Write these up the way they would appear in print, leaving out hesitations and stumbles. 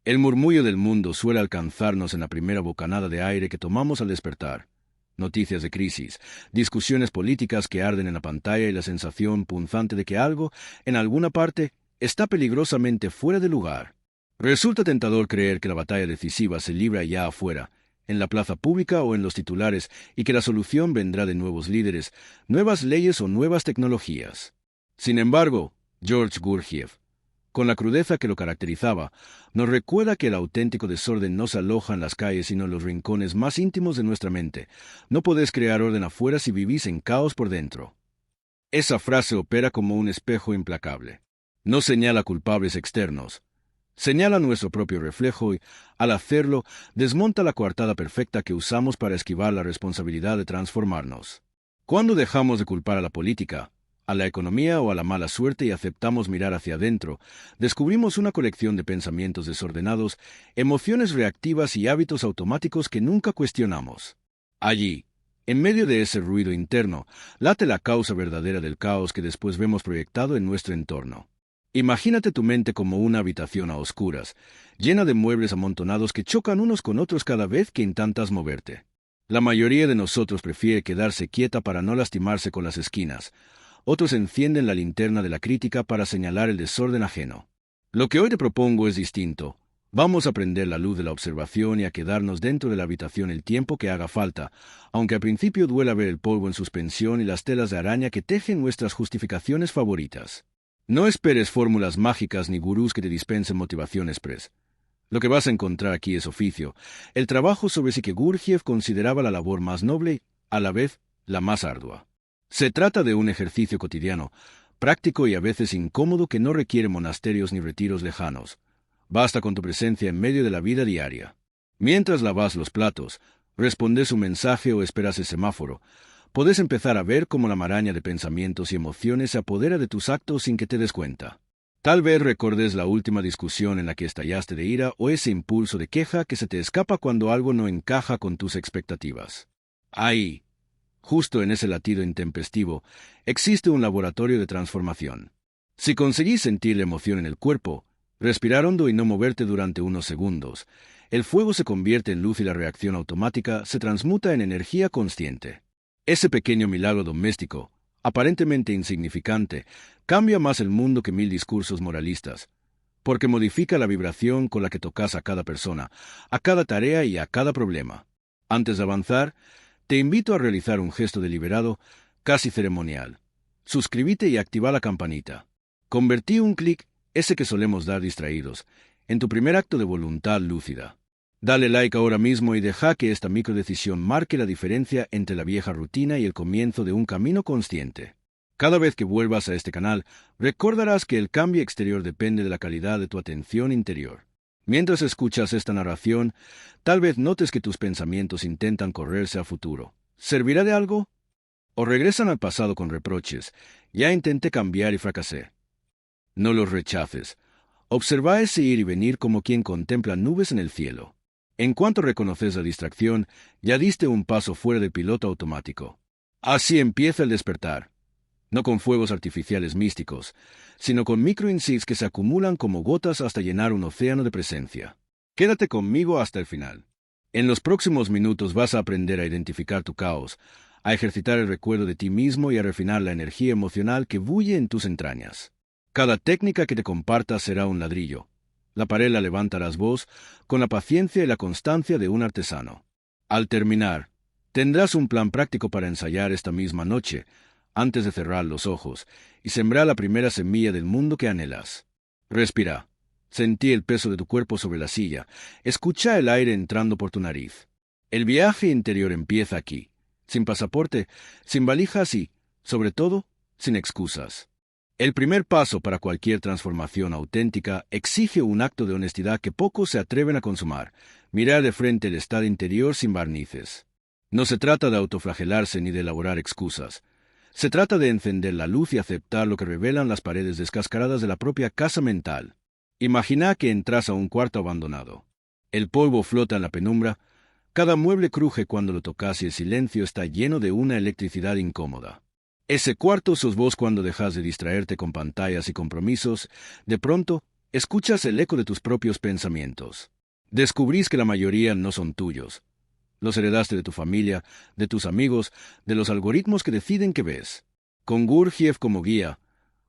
El murmullo del mundo suele alcanzarnos en la primera bocanada de aire que tomamos al despertar. Noticias de crisis, discusiones políticas que arden en la pantalla y la sensación punzante de que algo, en alguna parte, está peligrosamente fuera de lugar. Resulta tentador creer que la batalla decisiva se libra ya afuera, en la plaza pública o en los titulares, y que la solución vendrá de nuevos líderes, nuevas leyes o nuevas tecnologías. Sin embargo, George Gurdjieff, con la crudeza que lo caracterizaba, nos recuerda que el auténtico desorden no se aloja en las calles sino en los rincones más íntimos de nuestra mente. No podés crear orden afuera si vivís en caos por dentro. Esa frase opera como un espejo implacable. No señala culpables externos. Señala nuestro propio reflejo y, al hacerlo, desmonta la coartada perfecta que usamos para esquivar la responsabilidad de transformarnos. ¿Cuándo dejamos de culpar a la política, a la economía o a la mala suerte y aceptamos mirar hacia adentro, descubrimos una colección de pensamientos desordenados, emociones reactivas y hábitos automáticos que nunca cuestionamos? Allí, en medio de ese ruido interno, late la causa verdadera del caos que después vemos proyectado en nuestro entorno. Imagínate tu mente como una habitación a oscuras, llena de muebles amontonados que chocan unos con otros cada vez que intentas moverte. La mayoría de nosotros prefiere quedarse quieta para no lastimarse con las esquinas. Otros encienden la linterna de la crítica para señalar el desorden ajeno. Lo que hoy te propongo es distinto. Vamos a prender la luz de la observación y a quedarnos dentro de la habitación el tiempo que haga falta, aunque al principio duela ver el polvo en suspensión y las telas de araña que tejen nuestras justificaciones favoritas. No esperes fórmulas mágicas ni gurús que te dispensen motivación express. Lo que vas a encontrar aquí es oficio, el trabajo sobre sí que Gurdjieff consideraba la labor más noble y, a la vez, la más ardua. Se trata de un ejercicio cotidiano, práctico y a veces incómodo que no requiere monasterios ni retiros lejanos. Basta con tu presencia en medio de la vida diaria. Mientras lavas los platos, respondes un mensaje o esperas el semáforo, podés empezar a ver cómo la maraña de pensamientos y emociones se apodera de tus actos sin que te des cuenta. Tal vez recordes la última discusión en la que estallaste de ira o ese impulso de queja que se te escapa cuando algo no encaja con tus expectativas. Ahí, justo en ese latido intempestivo, existe un laboratorio de transformación. Si conseguís sentir la emoción en el cuerpo, respirar hondo y no moverte durante unos segundos, el fuego se convierte en luz y la reacción automática se transmuta en energía consciente. Ese pequeño milagro doméstico, aparentemente insignificante, cambia más el mundo que 1000 discursos moralistas, porque modifica la vibración con la que tocas a cada persona, a cada tarea y a cada problema. Antes de avanzar, te invito a realizar un gesto deliberado, casi ceremonial. Suscríbete y activa la campanita. Convertí un clic, ese que solemos dar distraídos, en tu primer acto de voluntad lúcida. Dale like ahora mismo y deja que esta microdecisión marque la diferencia entre la vieja rutina y el comienzo de un camino consciente. Cada vez que vuelvas a este canal, recordarás que el cambio exterior depende de la calidad de tu atención interior. Mientras escuchas esta narración, tal vez notes que tus pensamientos intentan correrse a futuro. ¿Servirá de algo? ¿O regresan al pasado con reproches? Ya intenté cambiar y fracasé. No los rechaces. Observa ese ir y venir como quien contempla nubes en el cielo. En cuanto reconoces la distracción, ya diste un paso fuera del piloto automático. Así empieza el despertar. No con fuegos artificiales místicos, sino con microinsights que se acumulan como gotas hasta llenar un océano de presencia. Quédate conmigo hasta el final. En los próximos minutos vas a aprender a identificar tu caos, a ejercitar el recuerdo de ti mismo y a refinar la energía emocional que bulle en tus entrañas. Cada técnica que te comparta será un ladrillo. La pared la levantarás vos con la paciencia y la constancia de un artesano. Al terminar, tendrás un plan práctico para ensayar esta misma noche, antes de cerrar los ojos, y sembrar la primera semilla del mundo que anhelas. Respira. Sentí el peso de tu cuerpo sobre la silla. Escucha el aire entrando por tu nariz. El viaje interior empieza aquí, sin pasaporte, sin valijas y, sobre todo, sin excusas. El primer paso para cualquier transformación auténtica exige un acto de honestidad que pocos se atreven a consumar, mirar de frente el estado interior sin barnices. No se trata de autoflagelarse ni de elaborar excusas. Se trata de encender la luz y aceptar lo que revelan las paredes descascaradas de la propia casa mental. Imagina que entras a un cuarto abandonado. El polvo flota en la penumbra, cada mueble cruje cuando lo tocas y el silencio está lleno de una electricidad incómoda. Ese cuarto sos vos cuando dejas de distraerte con pantallas y compromisos. De pronto, Escuchas el eco de tus propios pensamientos. Descubrís que la mayoría no son tuyos. Los heredaste de tu familia, de tus amigos, de los algoritmos que deciden qué ves. Con Gurdjieff como guía,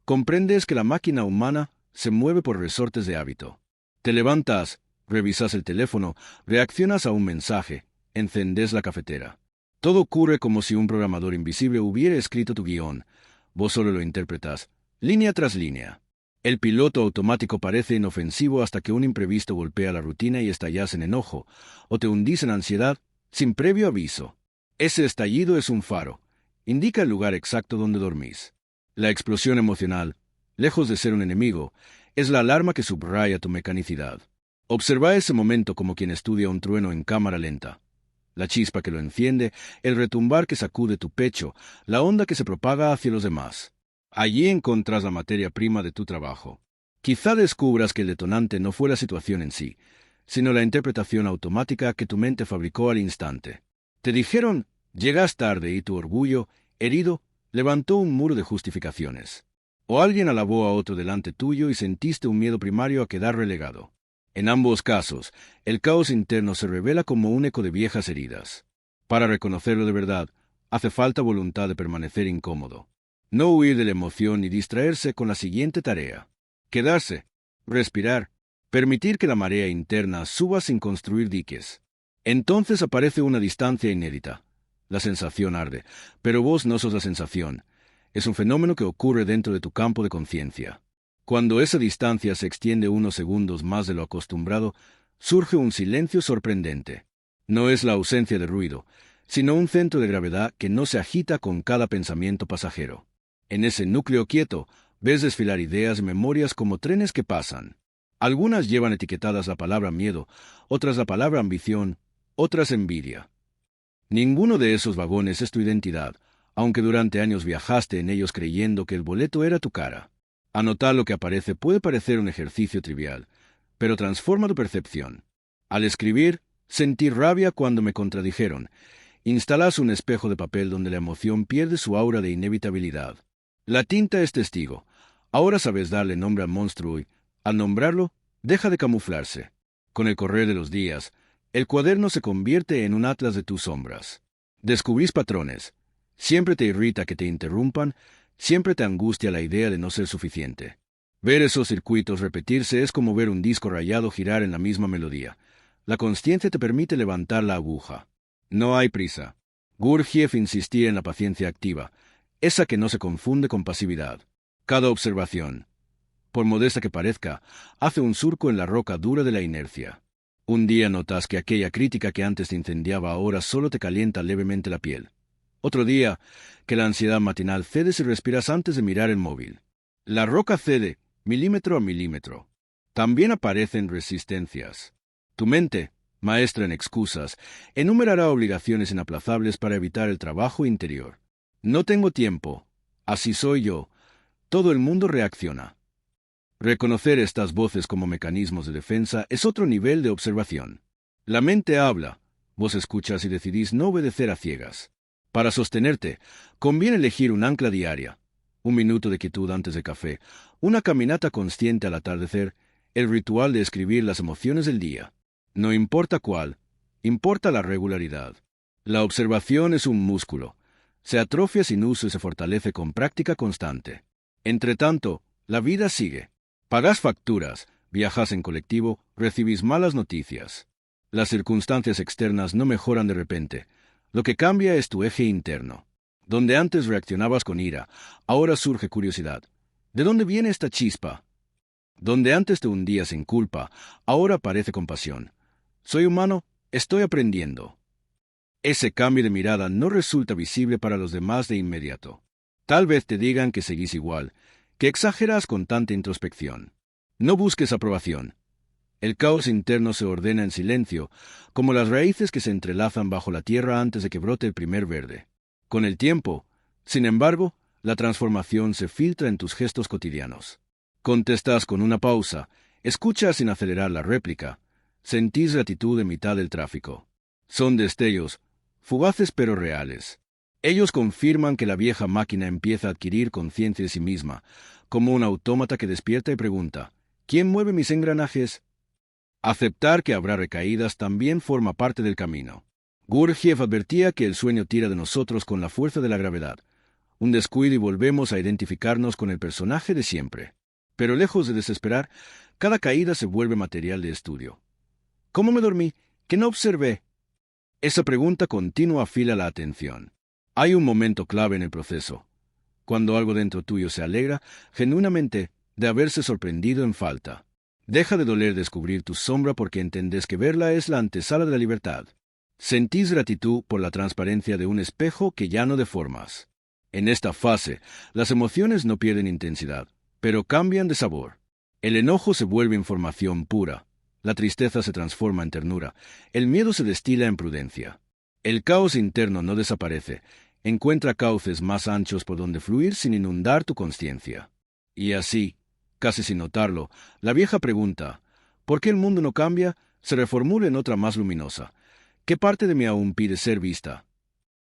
comprendes que la máquina humana se mueve por resortes de hábito. Te levantas, revisas el teléfono, reaccionas a un mensaje, encendés la cafetera. Todo ocurre como si un programador invisible hubiera escrito tu guión. Vos solo lo interpretas, línea tras línea. El piloto automático parece inofensivo hasta que un imprevisto golpea la rutina y estallas en enojo, o te hundís en ansiedad sin previo aviso. Ese estallido es un faro. Indica el lugar exacto donde dormís. La explosión emocional, lejos de ser un enemigo, es la alarma que subraya tu mecanicidad. Observa ese momento como quien estudia un trueno en cámara lenta. La chispa que lo enciende, el retumbar que sacude tu pecho, la onda que se propaga hacia los demás. Allí encontrás la materia prima de tu trabajo. Quizá descubras que el detonante no fue la situación en sí, sino la interpretación automática que tu mente fabricó al instante. Te dijeron, llegas tarde y tu orgullo, herido, levantó un muro de justificaciones. O alguien alabó a otro delante tuyo y sentiste un miedo primario a quedar relegado. En ambos casos, el caos interno se revela como un eco de viejas heridas. Para reconocerlo de verdad, hace falta voluntad de permanecer incómodo. No huir de la emoción ni distraerse con la siguiente tarea. Quedarse, respirar, permitir que la marea interna suba sin construir diques. Entonces aparece una distancia inédita. La sensación arde, pero vos no sos la sensación. Es un fenómeno que ocurre dentro de tu campo de conciencia. Cuando esa distancia se extiende unos segundos más de lo acostumbrado, surge un silencio sorprendente. No es la ausencia de ruido, sino un centro de gravedad que no se agita con cada pensamiento pasajero. En ese núcleo quieto, ves desfilar ideas y memorias como trenes que pasan. Algunas llevan etiquetadas la palabra miedo, otras la palabra ambición, otras envidia. Ninguno de esos vagones es tu identidad, aunque durante años viajaste en ellos creyendo que el boleto era tu cara. Anotar lo que aparece puede parecer un ejercicio trivial, pero transforma tu percepción. Al escribir, sentí rabia cuando me contradijeron. Instalas un espejo de papel donde la emoción pierde su aura de inevitabilidad. La tinta es testigo. Ahora sabes darle nombre al monstruo y, al nombrarlo, deja de camuflarse. Con el correr de los días, el cuaderno se convierte en un atlas de tus sombras. Descubrís patrones. Siempre te irrita que te interrumpan, siempre te angustia la idea de no ser suficiente. Ver esos circuitos repetirse es como ver un disco rayado girar en la misma melodía. La consciencia te permite levantar la aguja. No hay prisa. Gurdjieff insistía en la paciencia activa, esa que no se confunde con pasividad. Cada observación, por modesta que parezca, hace un surco en la roca dura de la inercia. Un día notas que aquella crítica que antes te incendiaba ahora solo te calienta levemente la piel. Otro día, que la ansiedad matinal cede si respiras antes de mirar el móvil. La roca cede, milímetro a milímetro. También aparecen resistencias. Tu mente, maestra en excusas, enumerará obligaciones inaplazables para evitar el trabajo interior. No tengo tiempo. Así soy yo. Todo el mundo reacciona. Reconocer estas voces como mecanismos de defensa es otro nivel de observación. La mente habla. Vos escuchas y decidís no obedecer a ciegas. Para sostenerte, conviene elegir un ancla diaria. Un minuto de quietud antes del café, una caminata consciente al atardecer, el ritual de escribir las emociones del día. No importa cuál, importa la regularidad. La observación es un músculo. Se atrofia sin uso y se fortalece con práctica constante. Entretanto, la vida sigue. Pagás facturas, viajas en colectivo, recibís malas noticias. Las circunstancias externas no mejoran de repente. Lo que cambia es tu eje interno. Donde antes reaccionabas con ira, ahora surge curiosidad. ¿De dónde viene esta chispa? Donde antes te hundías en culpa, ahora aparece compasión. Soy humano, estoy aprendiendo. Ese cambio de mirada no resulta visible para los demás de inmediato. Tal vez te digan que seguís igual, que exageras con tanta introspección. No busques aprobación. El caos interno se ordena en silencio, como las raíces que se entrelazan bajo la tierra antes de que brote el primer verde. Con el tiempo, sin embargo, la transformación se filtra en tus gestos cotidianos. Contestas con una pausa, escuchas sin acelerar la réplica, sentís gratitud en mitad del tráfico. Son destellos, fugaces pero reales. Ellos confirman que la vieja máquina empieza a adquirir conciencia de sí misma, como un autómata que despierta y pregunta, ¿Quién mueve mis engranajes? Aceptar que habrá recaídas también forma parte del camino. Gurdjieff advertía que el sueño tira de nosotros con la fuerza de la gravedad. Un descuido y volvemos a identificarnos con el personaje de siempre. Pero lejos de desesperar, cada caída se vuelve material de estudio. ¿Cómo me dormí? ¿Qué no observé? Esa pregunta continua afila la atención. Hay un momento clave en el proceso, cuando algo dentro tuyo se alegra, genuinamente, de haberse sorprendido en falta. Deja de doler descubrir tu sombra porque entendés que verla es la antesala de la libertad. Sentís gratitud por la transparencia de un espejo que ya no deformas. En esta fase, las emociones no pierden intensidad, pero cambian de sabor. El enojo se vuelve información pura, la tristeza se transforma en ternura, el miedo se destila en prudencia. El caos interno no desaparece, encuentra cauces más anchos por donde fluir sin inundar tu consciencia. Y así, casi sin notarlo, la vieja pregunta, ¿por qué el mundo no cambia?, se reformula en otra más luminosa. ¿Qué parte de mí aún pide ser vista?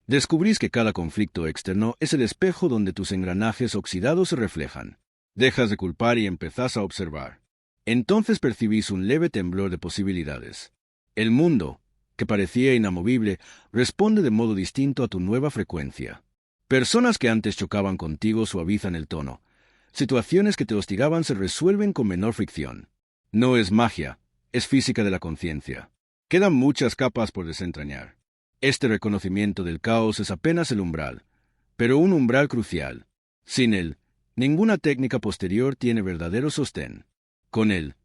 Descubrís que cada conflicto externo es el espejo donde tus engranajes oxidados se reflejan. Dejas de culpar y empezás a observar. Entonces percibís un leve temblor de posibilidades. El mundo, que parecía inamovible, responde de modo distinto a tu nueva frecuencia. Personas que antes chocaban contigo suavizan el tono. Situaciones que te hostigaban se resuelven con menor fricción. No es magia, es física de la conciencia. Quedan muchas capas por desentrañar. Este reconocimiento del caos es apenas el umbral, pero un umbral crucial. Sin él, ninguna técnica posterior tiene verdadero sostén. Con él,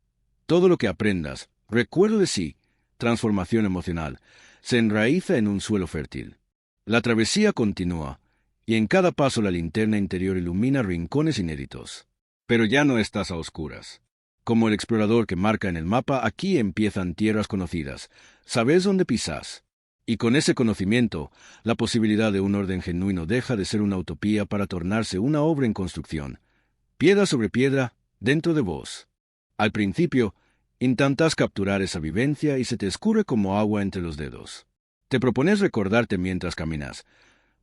todo lo que aprendas, recuerdo de sí, transformación emocional, se enraiza en un suelo fértil. La travesía continúa, y en cada paso la linterna interior ilumina rincones inéditos. Pero ya no estás a oscuras. Como el explorador que marca en el mapa, aquí empiezan tierras conocidas. Sabes dónde pisás. Y con ese conocimiento, la posibilidad de un orden genuino deja de ser una utopía para tornarse una obra en construcción. Piedra sobre piedra, dentro de vos. Al principio, intentas capturar esa vivencia y se te escurre como agua entre los dedos. Te propones recordarte mientras caminas,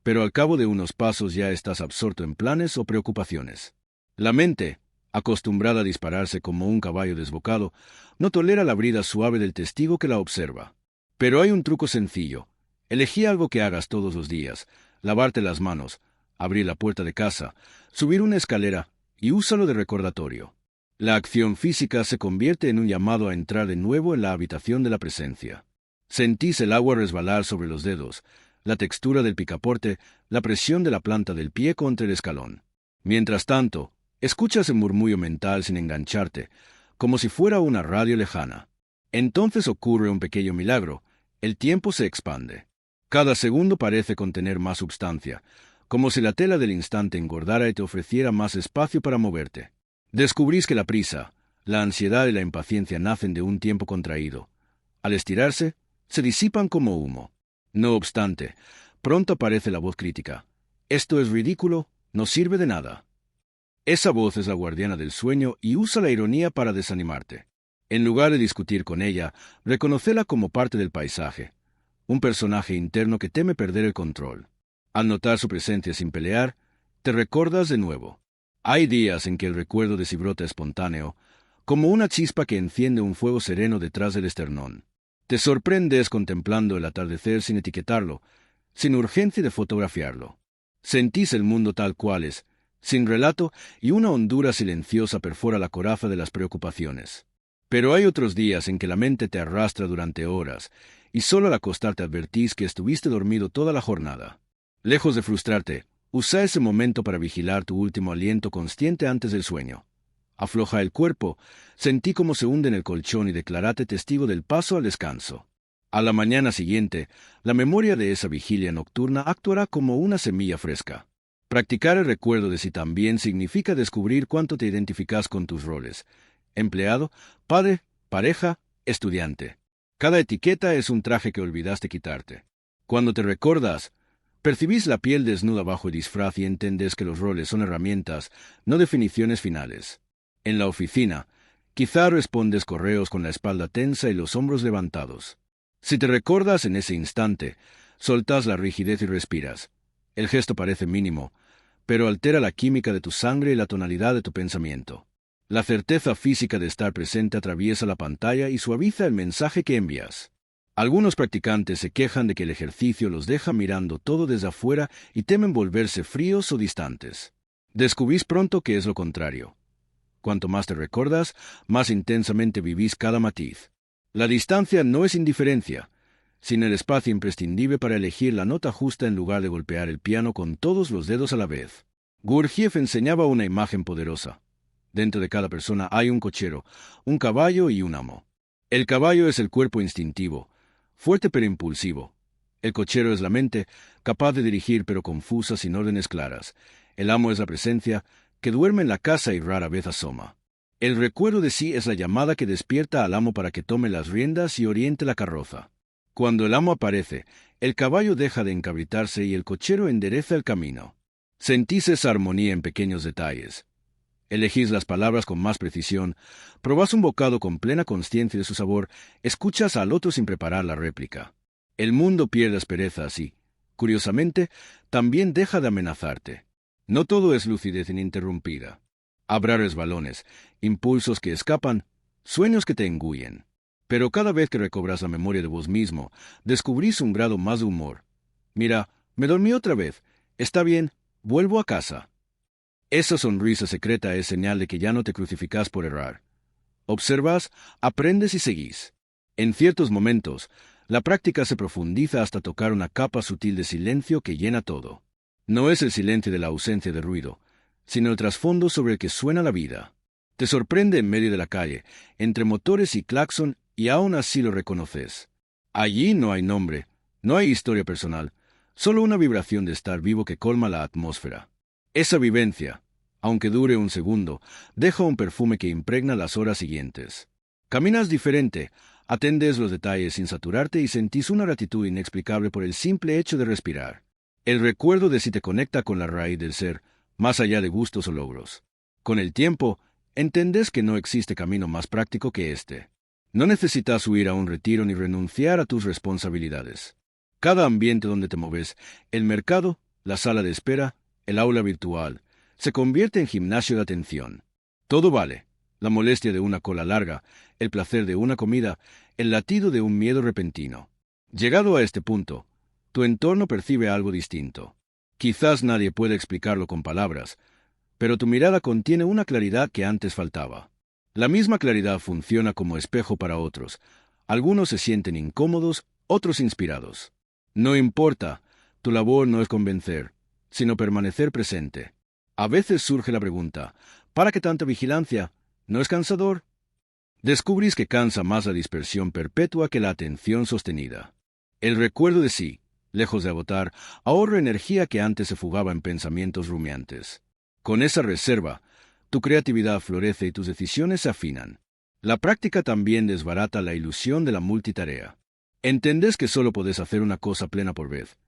pero al cabo de unos pasos ya estás absorto en planes o preocupaciones. La mente, acostumbrada a dispararse como un caballo desbocado, no tolera la brida suave del testigo que la observa. Pero hay un truco sencillo. Elegí algo que hagas todos los días, lavarte las manos, abrir la puerta de casa, subir una escalera y úsalo de recordatorio. La acción física se convierte en un llamado a entrar de nuevo en la habitación de la presencia. Sentís el agua resbalar sobre los dedos, la textura del picaporte, la presión de la planta del pie contra el escalón. Mientras tanto, escuchas el murmullo mental sin engancharte, como si fuera una radio lejana. Entonces ocurre un pequeño milagro. El tiempo se expande. Cada segundo parece contener más substancia, como si la tela del instante engordara y te ofreciera más espacio para moverte. Descubrís que la prisa, la ansiedad y la impaciencia nacen de un tiempo contraído. Al estirarse, se disipan como humo. No obstante, pronto aparece la voz crítica. Esto es ridículo, no sirve de nada. Esa voz es la guardiana del sueño y usa la ironía para desanimarte. En lugar de discutir con ella, reconócela como parte del paisaje, un personaje interno que teme perder el control. Al notar su presencia sin pelear, te recuerdas de nuevo. Hay días en que el recuerdo de sí brota espontáneo, como una chispa que enciende un fuego sereno detrás del esternón. Te sorprendes contemplando el atardecer sin etiquetarlo, sin urgencia de fotografiarlo. Sentís el mundo tal cual es, sin relato, y una hondura silenciosa perfora la coraza de las preocupaciones. Pero hay otros días en que la mente te arrastra durante horas, y solo al acostarte advertís que estuviste dormido toda la jornada. Lejos de frustrarte, usa ese momento para vigilar tu último aliento consciente antes del sueño. Afloja el cuerpo, sentí cómo se hunde en el colchón y declarate testigo del paso al descanso. A la mañana siguiente, la memoria de esa vigilia nocturna actuará como una semilla fresca. Practicar el recuerdo de sí también significa descubrir cuánto te identificas con tus roles. Empleado, padre, pareja, estudiante. Cada etiqueta es un traje que olvidaste quitarte. Cuando te recordas, percibís la piel desnuda bajo el disfraz y entendés que los roles son herramientas, no definiciones finales. En la oficina, quizá respondes correos con la espalda tensa y los hombros levantados. Si te recordas en ese instante, soltás la rigidez y respiras. El gesto parece mínimo, pero altera la química de tu sangre y la tonalidad de tu pensamiento. La certeza física de estar presente atraviesa la pantalla y suaviza el mensaje que envías. Algunos practicantes se quejan de que el ejercicio los deja mirando todo desde afuera y temen volverse fríos o distantes. Descubrís pronto que es lo contrario. Cuanto más te recordas, más intensamente vivís cada matiz. La distancia no es indiferencia, sino el espacio imprescindible para elegir la nota justa en lugar de golpear el piano con todos los dedos a la vez. Gurdjieff enseñaba una imagen poderosa. Dentro de cada persona hay un cochero, un caballo y un amo. El caballo es el cuerpo instintivo, fuerte pero impulsivo. El cochero es la mente, capaz de dirigir pero confusa sin órdenes claras. El amo es la presencia, que duerme en la casa y rara vez asoma. El recuerdo de sí es la llamada que despierta al amo para que tome las riendas y oriente la carroza. Cuando el amo aparece, el caballo deja de encabritarse y el cochero endereza el camino. Sentís esa armonía en pequeños detalles. Elegís las palabras con más precisión, probás un bocado con plena consciencia de su sabor, escuchas al otro sin preparar la réplica. El mundo pierde asperezas y, curiosamente, también deja de amenazarte. No todo es lucidez ininterrumpida. Habrá resbalones, impulsos que escapan, sueños que te engullen. Pero cada vez que recobras la memoria de vos mismo, descubrís un grado más de humor. Mira, me dormí otra vez. Está bien, vuelvo a casa. Esa sonrisa secreta es señal de que ya no te crucificás por errar. Observas, aprendes y seguís. En ciertos momentos, la práctica se profundiza hasta tocar una capa sutil de silencio que llena todo. No es el silencio de la ausencia de ruido, sino el trasfondo sobre el que suena la vida. Te sorprende en medio de la calle, entre motores y claxon, y aún así lo reconoces. Allí no hay nombre, no hay historia personal, solo una vibración de estar vivo que colma la atmósfera. Esa vivencia, aunque dure un segundo, deja un perfume que impregna las horas siguientes. Caminas diferente, atendes los detalles sin saturarte y sentís una gratitud inexplicable por el simple hecho de respirar. El recuerdo de sí te conecta con la raíz del ser, más allá de gustos o logros. Con el tiempo, entendés que no existe camino más práctico que este. No necesitas huir a un retiro ni renunciar a tus responsabilidades. Cada ambiente donde te moves, el mercado, la sala de espera, el aula virtual, se convierte en gimnasio de atención. Todo vale. La molestia de una cola larga, el placer de una comida, el latido de un miedo repentino. Llegado a este punto, tu entorno percibe algo distinto. Quizás nadie pueda explicarlo con palabras, pero tu mirada contiene una claridad que antes faltaba. La misma claridad funciona como espejo para otros. Algunos se sienten incómodos, otros inspirados. No importa, tu labor no es convencer, sino permanecer presente. A veces surge la pregunta, ¿para qué tanta vigilancia? ¿No es cansador? Descubrís que cansa más la dispersión perpetua que la atención sostenida. El recuerdo de sí, lejos de agotar, ahorra energía que antes se fugaba en pensamientos rumiantes. Con esa reserva, tu creatividad florece y tus decisiones se afinan. La práctica también desbarata la ilusión de la multitarea. Entendés que solo podés hacer una cosa plena por vez.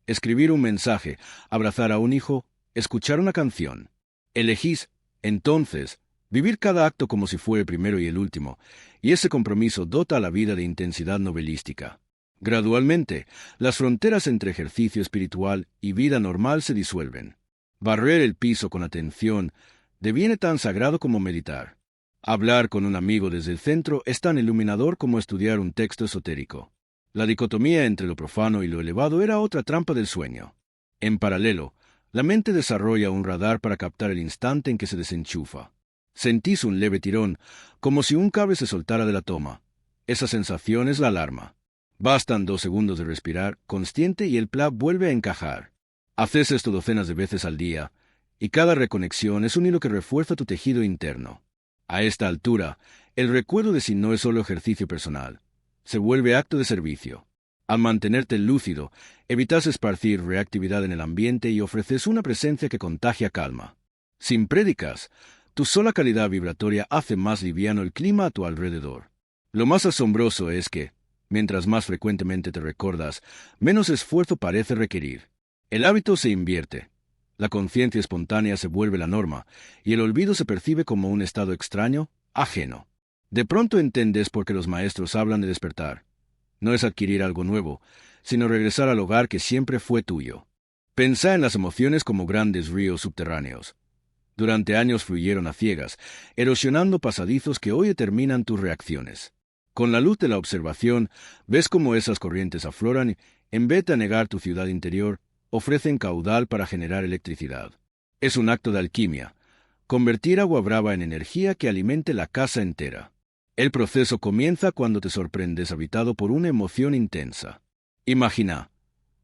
Escribir un mensaje, abrazar a un hijo, escuchar una canción. Elegís, entonces, vivir cada acto como si fuera el primero y el último, y ese compromiso dota a la vida de intensidad novelística. Gradualmente, las fronteras entre ejercicio espiritual y vida normal se disuelven. Barrer el piso con atención deviene tan sagrado como meditar. Hablar con un amigo desde el centro es tan iluminador como estudiar un texto esotérico. La dicotomía entre lo profano y lo elevado era otra trampa del sueño. En paralelo, la mente desarrolla un radar para captar el instante en que se desenchufa. Sentís un leve tirón, como si un cable se soltara de la toma. Esa sensación es la alarma. Bastan 2 segundos de respirar, consciente, y el pla vuelve a encajar. Haces esto docenas de veces al día, y cada reconexión es un hilo que refuerza tu tejido interno. A esta altura, el recuerdo de sí no es solo ejercicio personal. Se vuelve acto de servicio. Al mantenerte lúcido, evitas esparcir reactividad en el ambiente y ofreces una presencia que contagia calma. Sin prédicas, tu sola calidad vibratoria hace más liviano el clima a tu alrededor. Lo más asombroso es que, mientras más frecuentemente te recordas, menos esfuerzo parece requerir. El hábito se invierte. La conciencia espontánea se vuelve la norma, y el olvido se percibe como un estado extraño, ajeno. De pronto entiendes por qué los maestros hablan de despertar. No es adquirir algo nuevo, sino regresar al hogar que siempre fue tuyo. Pensá en las emociones como grandes ríos subterráneos. Durante años fluyeron a ciegas, erosionando pasadizos que hoy determinan tus reacciones. Con la luz de la observación, ves cómo esas corrientes afloran y, en vez de anegar tu ciudad interior, ofrecen caudal para generar electricidad. Es un acto de alquimia, convertir agua brava en energía que alimente la casa entera. El proceso comienza cuando te sorprendes habitado por una emoción intensa. Imagina,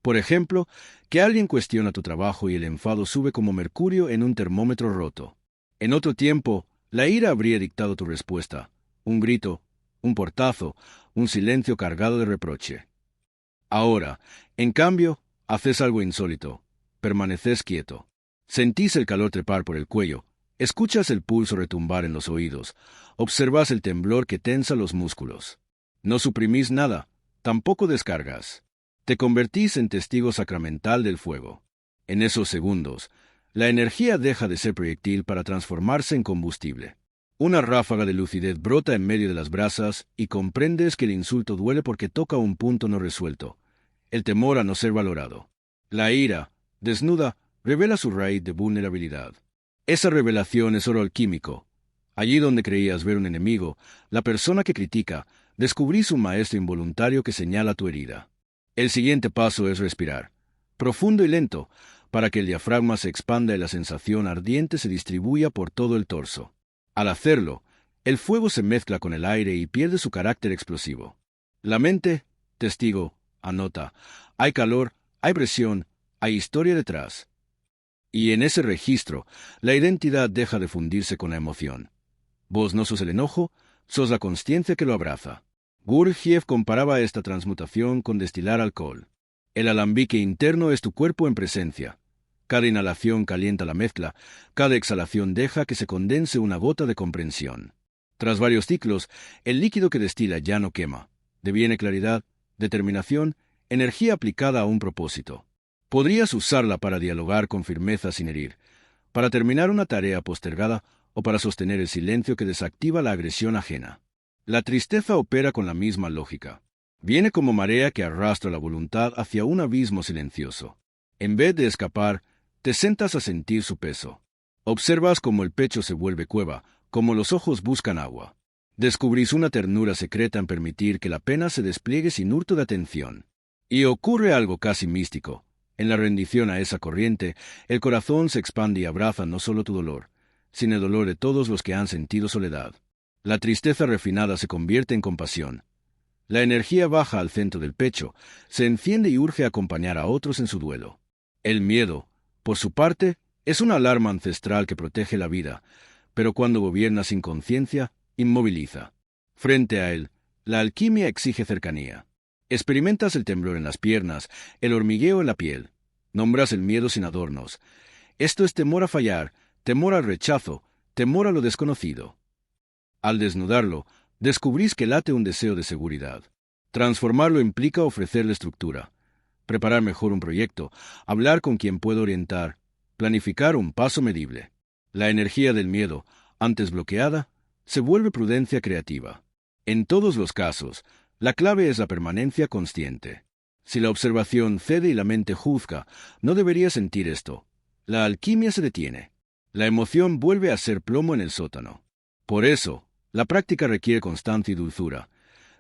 por ejemplo, que alguien cuestiona tu trabajo y el enfado sube como mercurio en un termómetro roto. En otro tiempo, la ira habría dictado tu respuesta, un grito, un portazo, un silencio cargado de reproche. Ahora, en cambio, haces algo insólito. Permaneces quieto. Sentís el calor trepar por el cuello, escuchas el pulso retumbar en los oídos, observas el temblor que tensa los músculos. No suprimís nada, tampoco descargas. Te convertís en testigo sacramental del fuego. En esos segundos, la energía deja de ser proyectil para transformarse en combustible. Una ráfaga de lucidez brota en medio de las brasas y comprendes que el insulto duele porque toca un punto no resuelto, el temor a no ser valorado. La ira, desnuda, revela su raíz de vulnerabilidad. Esa revelación es oro alquímico. Allí donde creías ver un enemigo, la persona que critica, descubrís un maestro involuntario que señala tu herida. El siguiente paso es respirar, profundo y lento, para que el diafragma se expanda y la sensación ardiente se distribuya por todo el torso. Al hacerlo, el fuego se mezcla con el aire y pierde su carácter explosivo. La mente, testigo, anota, hay calor, hay presión, hay historia detrás. Y en ese registro, la identidad deja de fundirse con la emoción. Vos no sos el enojo, sos la consciencia que lo abraza. Gurdjieff comparaba esta transmutación con destilar alcohol. El alambique interno es tu cuerpo en presencia. Cada inhalación calienta la mezcla, cada exhalación deja que se condense una gota de comprensión. Tras varios ciclos, el líquido que destila ya no quema. Deviene claridad, determinación, energía aplicada a un propósito. Podrías usarla para dialogar con firmeza sin herir, para terminar una tarea postergada o para sostener el silencio que desactiva la agresión ajena. La tristeza opera con la misma lógica. Viene como marea que arrastra la voluntad hacia un abismo silencioso. En vez de escapar, te sentas a sentir su peso. Observas cómo el pecho se vuelve cueva, cómo los ojos buscan agua. Descubrís una ternura secreta en permitir que la pena se despliegue sin hurto de atención. Y ocurre algo casi místico. En la rendición a esa corriente, el corazón se expande y abraza no solo tu dolor, sino el dolor de todos los que han sentido soledad. La tristeza refinada se convierte en compasión. La energía baja al centro del pecho, se enciende y urge a acompañar a otros en su duelo. El miedo, por su parte, es una alarma ancestral que protege la vida, pero cuando gobierna sin conciencia, inmoviliza. Frente a él, la alquimia exige cercanía. Experimentas el temblor en las piernas, el hormigueo en la piel. Nombras el miedo sin adornos. Esto es temor a fallar, temor al rechazo, temor a lo desconocido. Al desnudarlo, descubrís que late un deseo de seguridad. Transformarlo implica ofrecerle estructura, preparar mejor un proyecto, hablar con quien puede orientar, planificar un paso medible. La energía del miedo, antes bloqueada, se vuelve prudencia creativa. En todos los casos, la clave es la permanencia consciente. Si la observación cede y la mente juzga, no debería sentir esto. La alquimia se detiene. La emoción vuelve a ser plomo en el sótano. Por eso, la práctica requiere constancia y dulzura.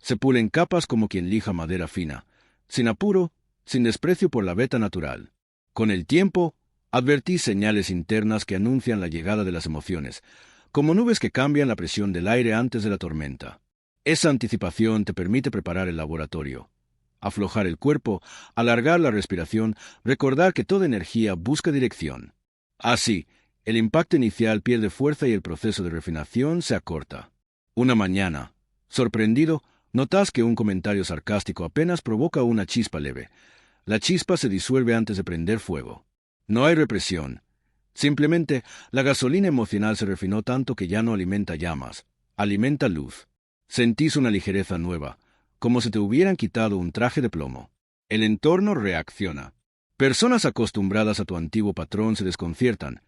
Se pulen capas como quien lija madera fina, sin apuro, sin desprecio por la veta natural. Con el tiempo, advertís señales internas que anuncian la llegada de las emociones, como nubes que cambian la presión del aire antes de la tormenta. Esa anticipación te permite preparar el laboratorio, aflojar el cuerpo, alargar la respiración, recordar que toda energía busca dirección. Así, el impacto inicial pierde fuerza y el proceso de refinación se acorta. Una mañana, sorprendido, notas que un comentario sarcástico apenas provoca una chispa leve. La chispa se disuelve antes de prender fuego. No hay represión. Simplemente, la gasolina emocional se refinó tanto que ya no alimenta llamas, alimenta luz. Sentís una ligereza nueva, como si te hubieran quitado un traje de plomo. El entorno reacciona. Personas acostumbradas a tu antiguo patrón se desconciertan.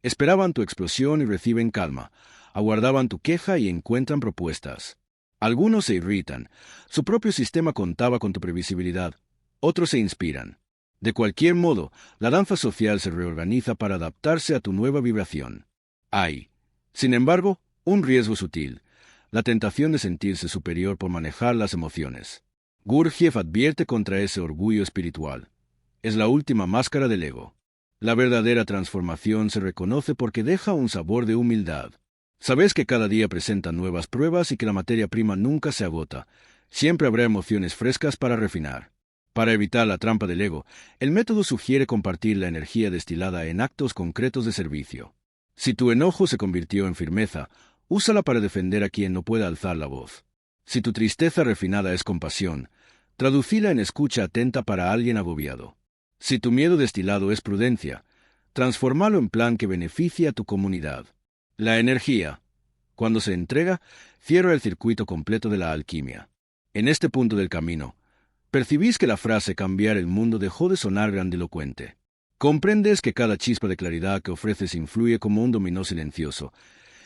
Esperaban tu explosión y reciben calma. Aguardaban tu queja y encuentran propuestas. Algunos se irritan. Su propio sistema contaba con tu previsibilidad. Otros se inspiran. De cualquier modo, la danza social se reorganiza para adaptarse a tu nueva vibración. Hay, sin embargo, un riesgo sutil, la tentación de sentirse superior por manejar las emociones. Gurdjieff advierte contra ese orgullo espiritual. Es la última máscara del ego. La verdadera transformación se reconoce porque deja un sabor de humildad. Sabes que cada día presenta nuevas pruebas y que la materia prima nunca se agota. Siempre habrá emociones frescas para refinar. Para evitar la trampa del ego, el método sugiere compartir la energía destilada en actos concretos de servicio. Si tu enojo se convirtió en firmeza, úsala para defender a quien no pueda alzar la voz. Si tu tristeza refinada es compasión, traducíla en escucha atenta para alguien agobiado. Si tu miedo destilado es prudencia, transformalo en plan que beneficie a tu comunidad. La energía, cuando se entrega, cierra el circuito completo de la alquimia. En este punto del camino, percibís que la frase cambiar el mundo dejó de sonar grandilocuente. Comprendes que cada chispa de claridad que ofreces influye como un dominó silencioso.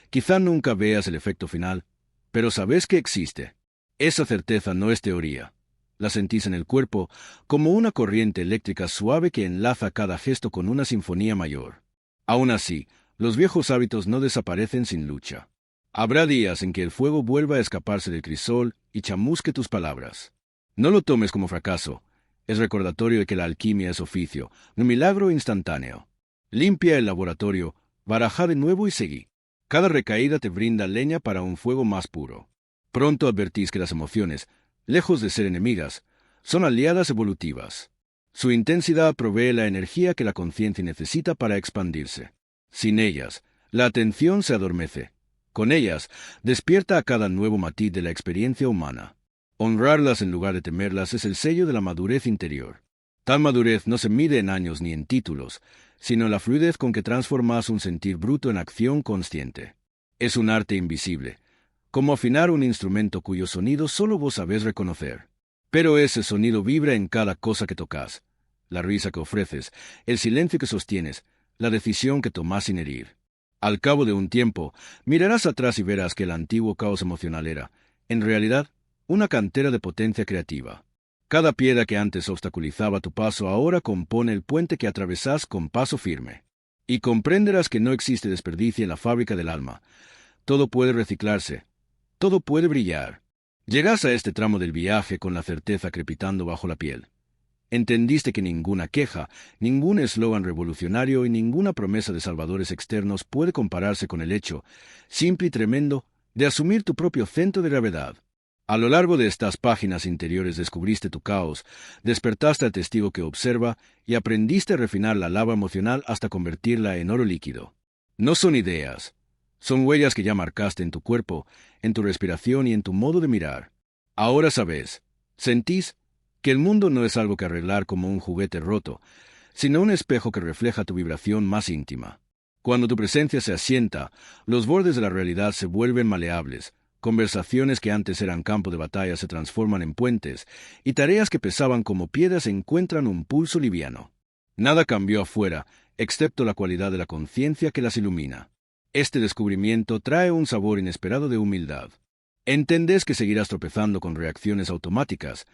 Quizá nunca veas el efecto final, pero sabes que existe. Esa certeza no es teoría. La sentís en el cuerpo como una corriente eléctrica suave que enlaza cada gesto con una sinfonía mayor. Aún así, los viejos hábitos no desaparecen sin lucha. Habrá días en que el fuego vuelva a escaparse del crisol y chamusque tus palabras. No lo tomes como fracaso. Es recordatorio de que la alquimia es oficio, un milagro instantáneo. Limpia el laboratorio, baraja de nuevo y seguí. Cada recaída te brinda leña para un fuego más puro. Pronto advertís que las emociones, lejos de ser enemigas, son aliadas evolutivas. Su intensidad provee la energía que la conciencia necesita para expandirse. Sin ellas, la atención se adormece. Con ellas, despierta a cada nuevo matiz de la experiencia humana. Honrarlas en lugar de temerlas es el sello de la madurez interior. Tal madurez no se mide en años ni en títulos, sino en la fluidez con que transformas un sentir bruto en acción consciente. Es un arte invisible, como afinar un instrumento cuyo sonido solo vos sabés reconocer. Pero ese sonido vibra en cada cosa que tocas, la risa que ofreces, el silencio que sostienes, la decisión que tomás sin herir. Al cabo de un tiempo, mirarás atrás y verás que el antiguo caos emocional era, en realidad, una cantera de potencia creativa. Cada piedra que antes obstaculizaba tu paso ahora compone el puente que atravesás con paso firme. Y comprenderás que no existe desperdicio en la fábrica del alma. Todo puede reciclarse, todo puede brillar. Llegas a este tramo del viaje con la certeza crepitando bajo la piel. Entendiste que ninguna queja, ningún eslogan revolucionario y ninguna promesa de salvadores externos puede compararse con el hecho, simple y tremendo, de asumir tu propio centro de gravedad. A lo largo de estas páginas interiores descubriste tu caos, despertaste al testigo que observa y aprendiste a refinar la lava emocional hasta convertirla en oro líquido. No son ideas, son huellas que ya marcaste en tu cuerpo, en tu respiración y en tu modo de mirar. Ahora sabes, sentís, que el mundo no es algo que arreglar como un juguete roto, sino un espejo que refleja tu vibración más íntima. Cuando tu presencia se asienta, los bordes de la realidad se vuelven maleables. Conversaciones que antes eran campo de batalla se transforman en puentes, y tareas que pesaban como piedras encuentran un pulso liviano. Nada cambió afuera, excepto la cualidad de la conciencia que las ilumina. Este descubrimiento trae un sabor inesperado de humildad. Entendés que seguirás tropezando con reacciones automáticas,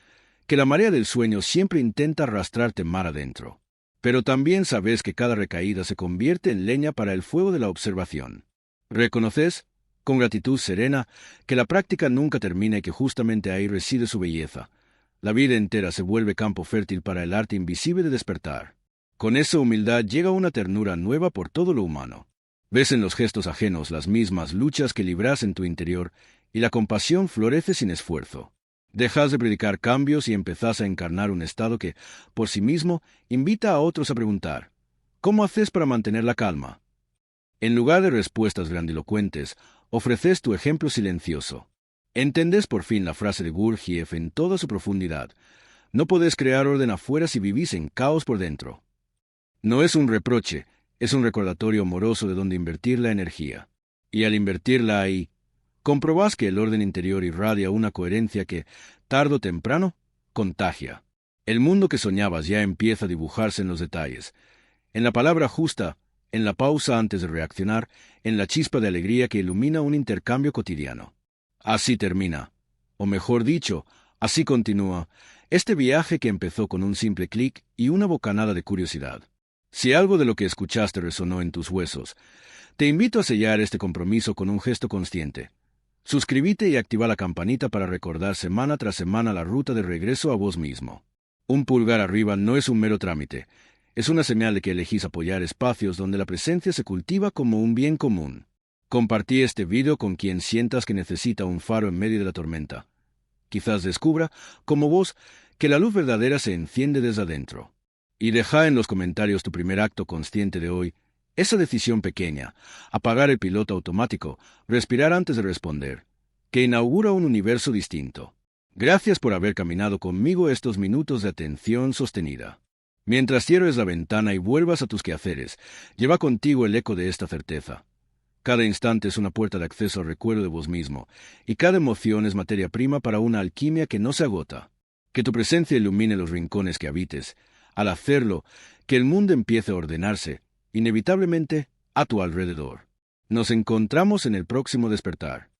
que la marea del sueño siempre intenta arrastrarte mar adentro. Pero también sabes que cada recaída se convierte en leña para el fuego de la observación. ¿Reconoces, con gratitud serena, que la práctica nunca termina y que justamente ahí reside su belleza? La vida entera se vuelve campo fértil para el arte invisible de despertar. Con esa humildad llega una ternura nueva por todo lo humano. Ves en los gestos ajenos las mismas luchas que libras en tu interior, y la compasión florece sin esfuerzo. Dejas de predicar cambios y empezás a encarnar un estado que, por sí mismo, invita a otros a preguntar, ¿cómo haces para mantener la calma? En lugar de respuestas grandilocuentes, ofreces tu ejemplo silencioso. Entendés por fin la frase de Gurdjieff en toda su profundidad. No podés crear orden afuera si vivís en caos por dentro. No es un reproche, es un recordatorio amoroso de dónde invertir la energía. Y al invertirla ahí, comprobás que el orden interior irradia una coherencia que, tarde o temprano, contagia. El mundo que soñabas ya empieza a dibujarse en los detalles, en la palabra justa, en la pausa antes de reaccionar, en la chispa de alegría que ilumina un intercambio cotidiano. Así termina, o mejor dicho, así continúa, este viaje que empezó con un simple clic y una bocanada de curiosidad. Si algo de lo que escuchaste resonó en tus huesos, Te invito a sellar este compromiso con un gesto consciente. Suscríbete y activa la campanita para recordar semana tras semana la ruta de regreso a vos mismo. Un pulgar arriba no es un mero trámite, es una señal de que elegís apoyar espacios donde la presencia se cultiva como un bien común. Compartí este video con quien sientas que necesita un faro en medio de la tormenta. Quizás descubra, como vos, que la luz verdadera se enciende desde adentro. Y deja en los comentarios tu primer acto consciente de hoy, esa decisión pequeña, apagar el piloto automático, respirar antes de responder, que inaugura un universo distinto. Gracias por haber caminado conmigo estos minutos de atención sostenida. Mientras cierres la ventana y vuelvas a tus quehaceres, lleva contigo el eco de esta certeza. Cada instante es una puerta de acceso al recuerdo de vos mismo, y cada emoción es materia prima para una alquimia que no se agota. Que tu presencia ilumine los rincones que habites. Al hacerlo, que el mundo empiece a ordenarse, inevitablemente, a tu alrededor. Nos encontramos en el próximo despertar.